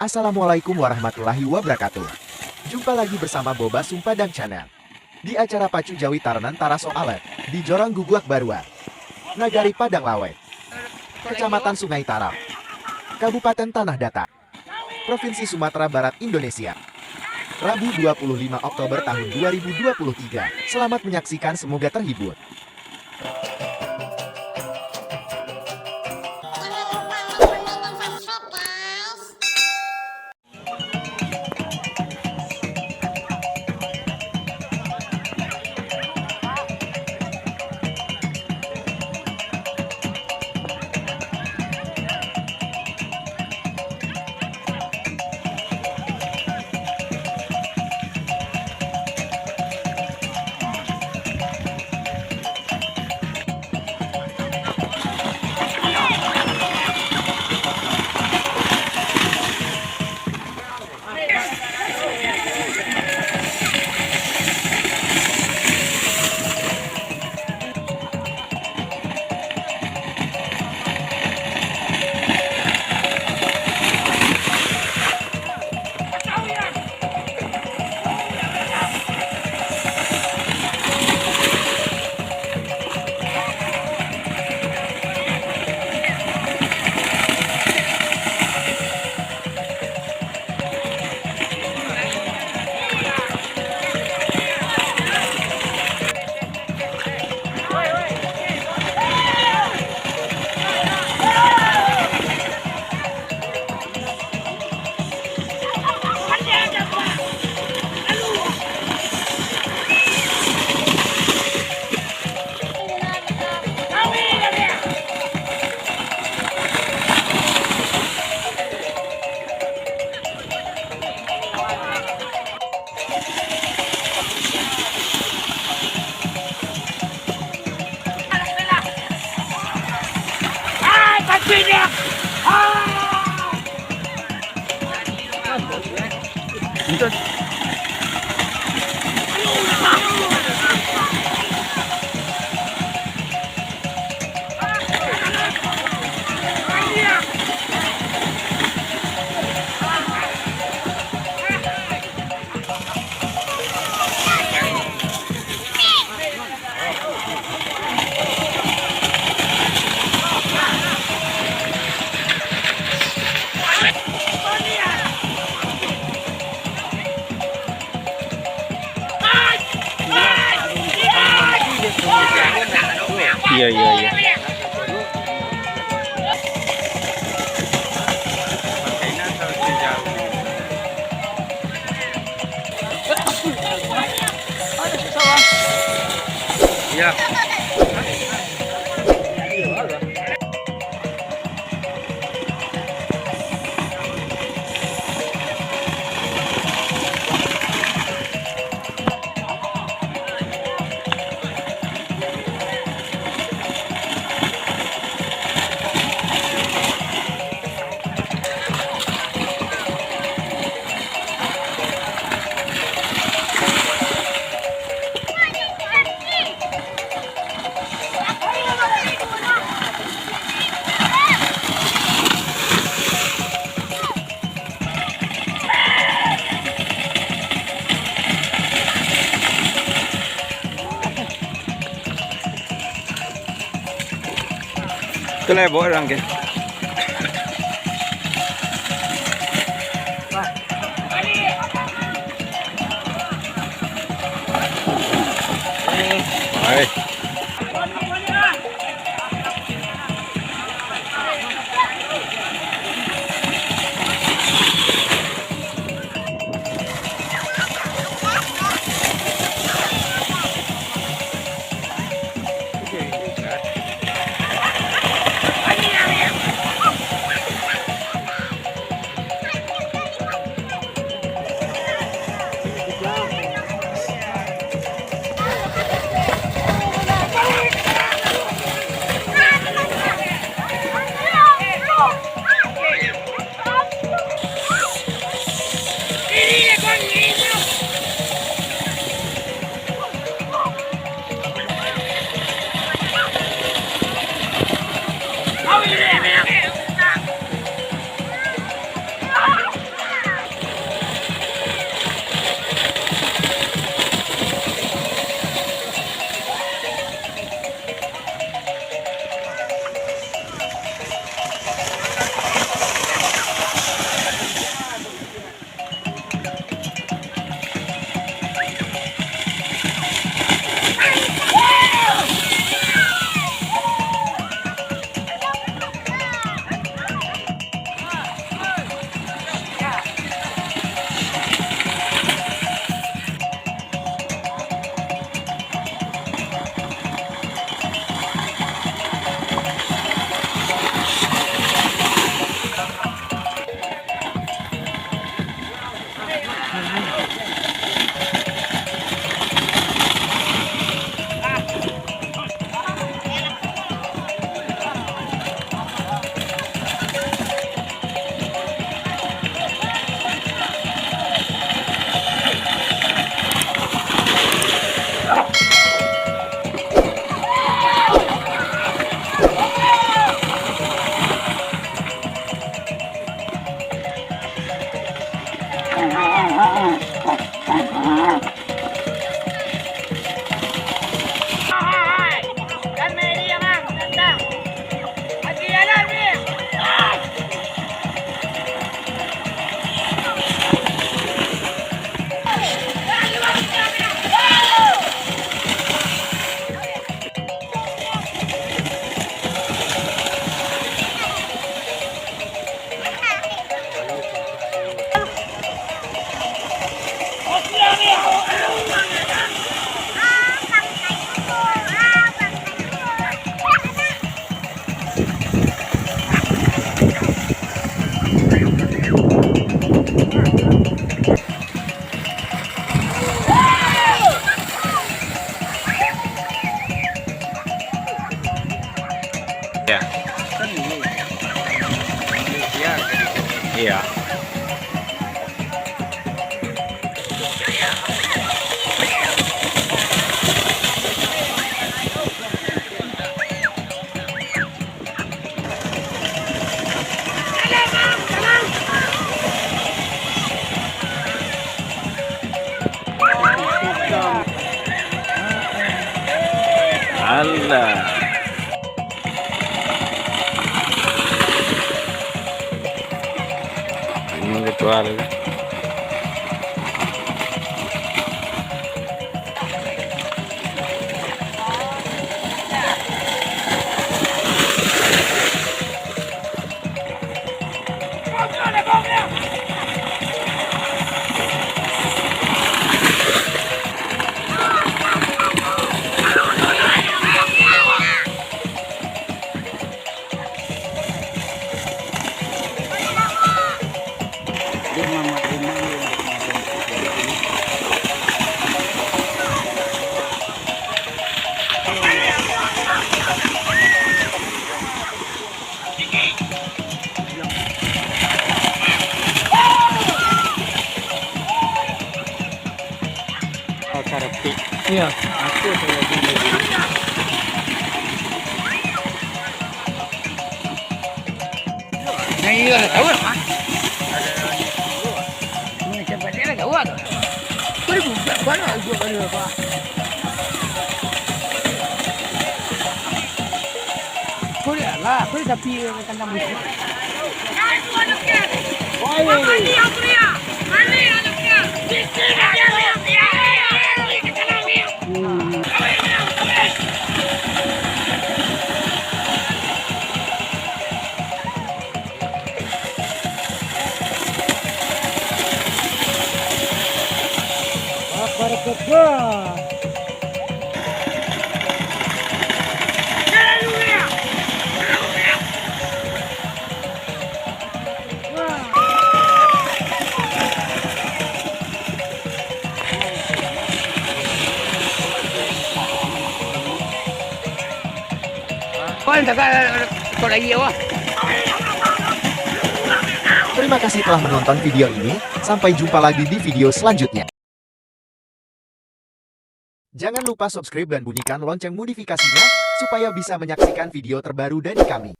Assalamualaikum warahmatullahi wabarakatuh. Jumpa lagi bersama Boba Sumpadang Channel. Di acara Pacu Jawi Taranan Taraso Alet, di Jorang Guguak Barua, Nagari Padang Lawe, Kecamatan Sungai Tarap, Kabupaten Tanah Datar, Provinsi Sumatera Barat, Indonesia. Rabu 25 Oktober tahun 2023. Selamat menyaksikan, semoga terhibur. Iya, iya, iya. Iya. Itu lah bawa orang ke. Hai. lah. Ini kecuali. Oh, karepik. Iya. Aku saya dulu. Nah, iya, tahu lah. Ini cepat dia tahu lah. Kau buka mana gua baru apa? Kau lihat lah, kau tapi kena musuh. Terima kasih telah menonton video ini, sampai jumpa lagi di video selanjutnya. Jangan lupa subscribe dan bunyikan lonceng notifikasinya, supaya bisa menyaksikan video terbaru dari kami.